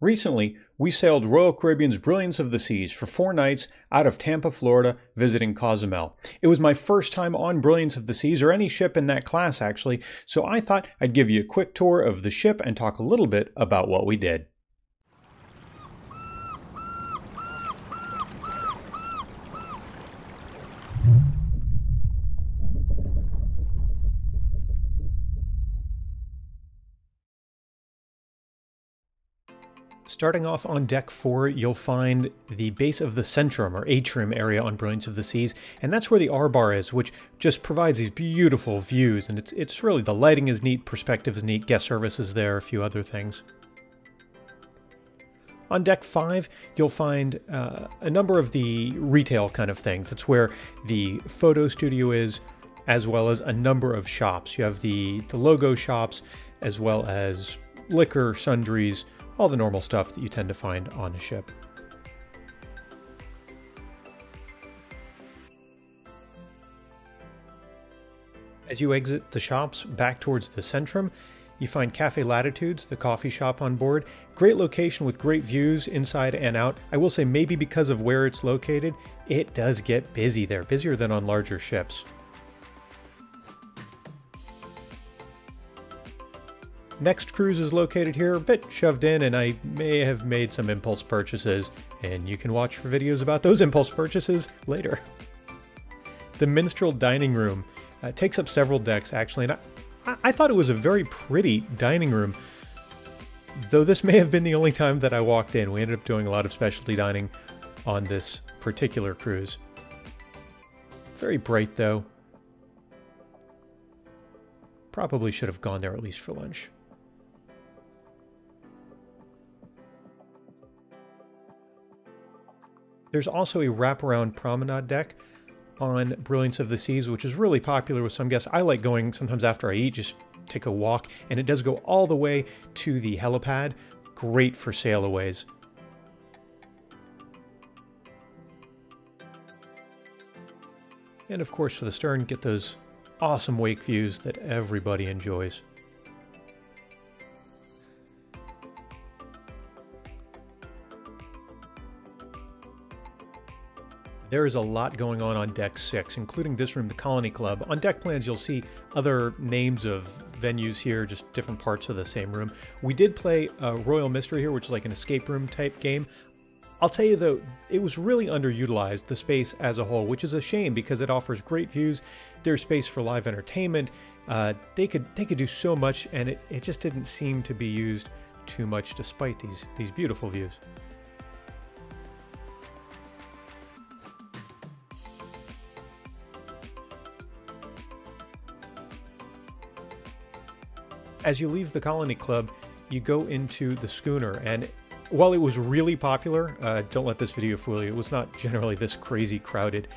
Recently, we sailed Royal Caribbean's Brilliance of the Seas for 4 nights out of Tampa, Florida, visiting Cozumel. It was my first time on Brilliance of the Seas, or any ship in that class actually, so I thought I'd give you a quick tour of the ship and talk a little bit about what we did. Starting off on deck 4, you'll find the base of the Centrum, or Atrium area on Brilliance of the Seas, and that's where the R-Bar is, which just provides these beautiful views, and it's really, the lighting is neat, perspective is neat, guest service is there, a few other things. On deck 5, you'll find a number of the retail kind of things. That's where the photo studio is, as well as a number of shops. You have the logo shops, as well as liquor, sundries, all the normal stuff that you tend to find on a ship. As you exit the shops back towards the Centrum, you find Cafe Latitudes, the coffee shop on board. Great location with great views inside and out. I will say, maybe because of where it's located, it does get busy there, busier than on larger ships. Next cruise is located here, a bit shoved in, and I may have made some impulse purchases, and you can watch for videos about those impulse purchases later. The Minstrel dining room takes up several decks actually, and I thought it was a very pretty dining room, though this may have been the only time that I walked in. We ended up doing a lot of specialty dining on this particular cruise. Very bright though. Probably should have gone there at least for lunch. There's also a wraparound promenade deck on Brilliance of the Seas, which is really popular with some guests. I like going sometimes after I eat, just take a walk, and it does go all the way to the helipad. Great for sailaways. And of course, for the stern, get those awesome wake views that everybody enjoys. There is a lot going on deck 6, including this room, the Colony Club. On deck plans, you'll see other names of venues here, just different parts of the same room. We did play Royal Mystery here, which is like an escape room type game. I'll tell you though, it was really underutilized, the space as a whole, which is a shame because it offers great views. There's space for live entertainment. They could do so much, and it just didn't seem to be used too much despite these beautiful views. As you leave the Colony Club, you go into the Schooner, and while it was really popular, don't let this video fool you, it was not generally this crazy crowded.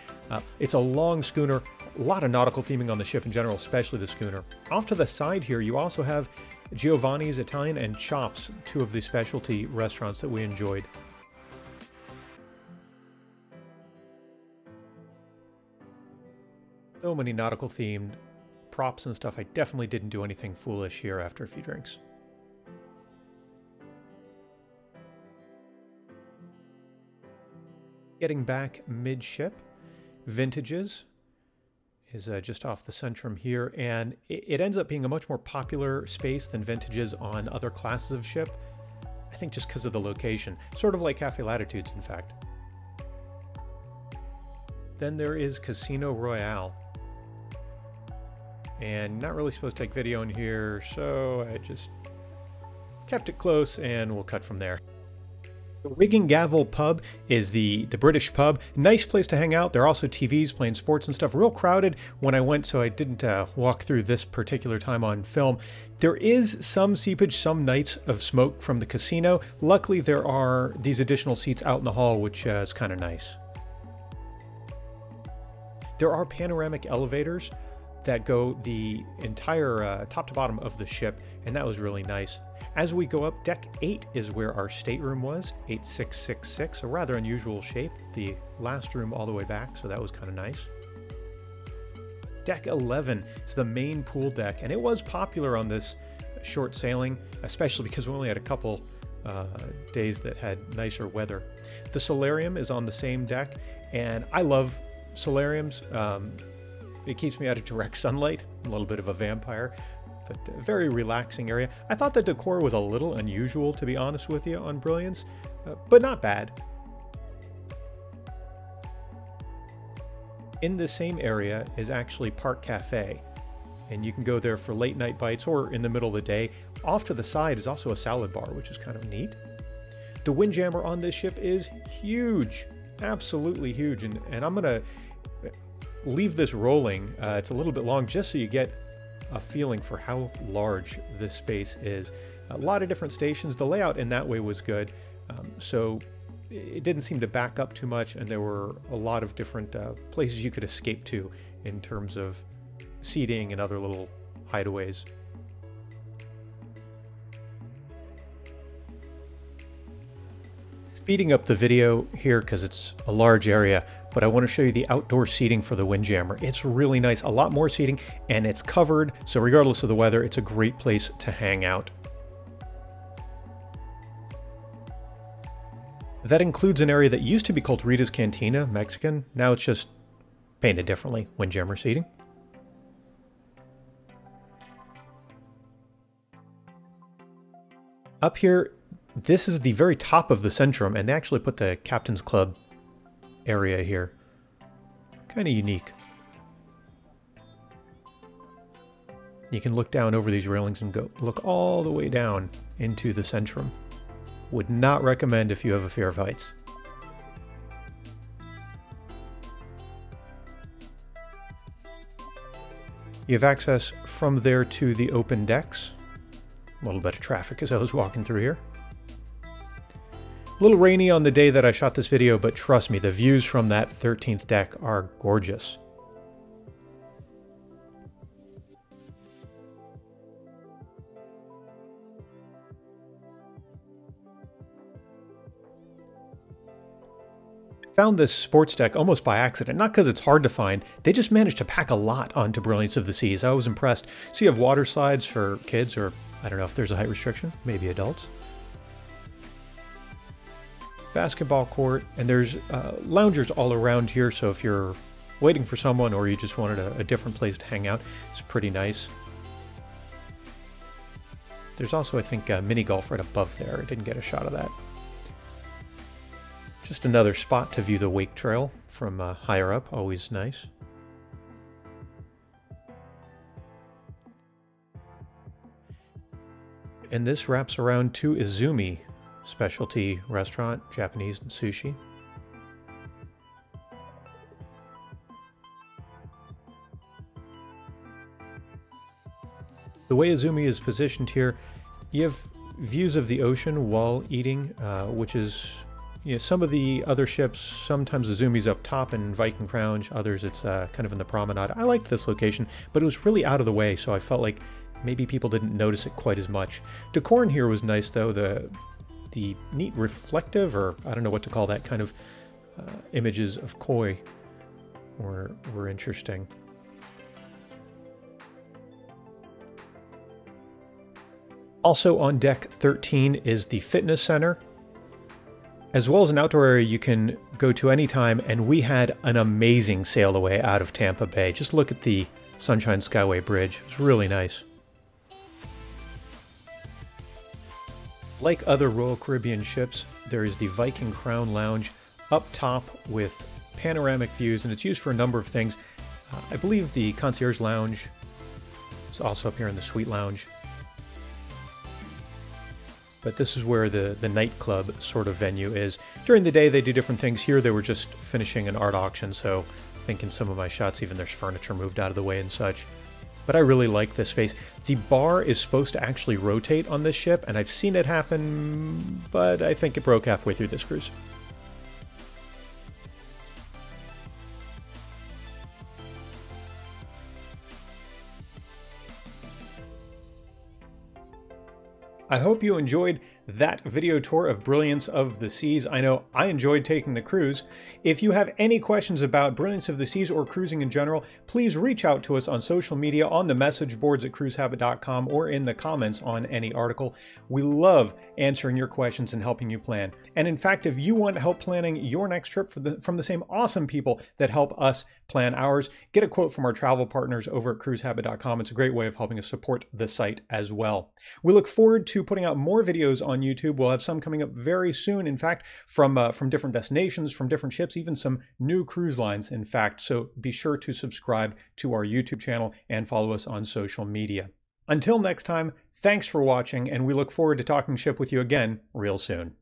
It's a long schooner, a lot of nautical theming on the ship in general, especially the Schooner. Off to the side here, you also have Giovanni's Italian and Chops, 2 of the specialty restaurants that we enjoyed. So many nautical themed props and stuff. I definitely didn't do anything foolish here after a few drinks. Getting back midship, Vintages is just off the Centrum here, and it ends up being a much more popular space than Vintages on other classes of ship. I think just because of the location, sort of like Cafe Latitudes, in fact. Then there is Casino Royale. And not really supposed to take video in here, so I just kept it close and we'll cut from there. The Wig Gavel Pub is the British pub. Nice place to hang out. There are also TVs playing sports and stuff. Real crowded when I went, so I didn't walk through this particular time on film. There is some seepage some nights of smoke from the casino. Luckily, there are these additional seats out in the hall, which is kind of nice. There are panoramic elevators that go the entire top to bottom of the ship, and that was really nice. As we go up, deck 8 is where our stateroom was, 8666, a rather unusual shape, the last room all the way back, so that was kind of nice. Deck 11 is the main pool deck, and it was popular on this short sailing, especially because we only had a couple days that had nicer weather. The Solarium is on the same deck, and I love solariums. It keeps me out of direct sunlight. I'm a little bit of a vampire, but a very relaxing area. I thought the decor was a little unusual, to be honest with you, on Brilliance, but not bad. In the same area is actually Park Cafe, and you can go there for late night bites or in the middle of the day. Off to the side is also a salad bar, which is kind of neat. The Winjammer on this ship is huge, absolutely huge, and I'm gonna leave this rolling. It's a little bit long just so you get a feeling for how large this space is. A lot of different stations. The layout in that way was good, so it didn't seem to back up too much, and there were a lot of different places you could escape to in terms of seating and other little hideaways. Speeding up the video here because it's a large area, but I want to show you the outdoor seating for the Windjammer. It's really nice, a lot more seating, and it's covered, so regardless of the weather, it's a great place to hang out. That includes an area that used to be called Rita's Cantina, Mexican. Now it's just painted differently, Windjammer seating. Up here, this is the very top of the Centrum, and they actually put the Captain's Club area here. Kind of unique. You can look down over these railings and go look all the way down into the Centrum. Would not recommend if you have a fear of heights. You have access from there to the open decks. A little bit of traffic as I was walking through here. A little rainy on the day that I shot this video, but trust me, the views from that 13th deck are gorgeous. Found this sports deck almost by accident, not because it's hard to find. They just managed to pack a lot onto Brilliance of the Seas. I was impressed. So you have water slides for kids, or I don't know if there's a height restriction, maybe adults. Basketball court, and there's loungers all around here, so if you're waiting for someone or you just wanted a different place to hang out, it's pretty nice. There's also, I think, mini golf right above there. I didn't get a shot of that. Just another spot to view the wake trail from higher up, always nice. And this wraps around to Izumi, specialty restaurant, Japanese and sushi. The way Izumi is positioned here, you have views of the ocean while eating, which is, you know, some of the other ships, sometimes Izumi's up top in Viking Crown, others it's kind of in the Promenade. I liked this location, but it was really out of the way, so I felt like maybe people didn't notice it quite as much. Decor in here was nice, though. The neat reflective, or I don't know what to call that, kind of images of koi were interesting. Also on deck 13 is the fitness center, as well as an outdoor area you can go to anytime, and we had an amazing sail away out of Tampa Bay. Just look at the Sunshine Skyway Bridge. It's really nice. Like other Royal Caribbean ships, there is the Viking Crown Lounge up top with panoramic views, and it's used for a number of things. I believe the Concierge Lounge is also up here in the Suite Lounge. But this is where the nightclub sort of venue is. During the day they do different things. Here they were just finishing an art auction, so I think in some of my shots even there's furniture moved out of the way and such. But I really like this space. The bar is supposed to actually rotate on this ship, and I've seen it happen, but I think it broke halfway through this cruise. I hope you enjoyed that video tour of Brilliance of the Seas. I know I enjoyed taking the cruise. If you have any questions about Brilliance of the Seas or cruising in general, please reach out to us on social media, on the message boards at cruisehabit.com, or in the comments on any article. We love answering your questions and helping you plan. And in fact, if you want help planning your next trip from the same awesome people that help us plan ours, get a quote from our travel partners over at cruisehabit.com. It's a great way of helping us support the site as well. We look forward to putting out more videos on YouTube. We'll have some coming up very soon, in fact, from different destinations, from different ships, even some new cruise lines, in fact. So be sure to subscribe to our YouTube channel and follow us on social media. Until next time, thanks for watching, and we look forward to talking ship with you again real soon.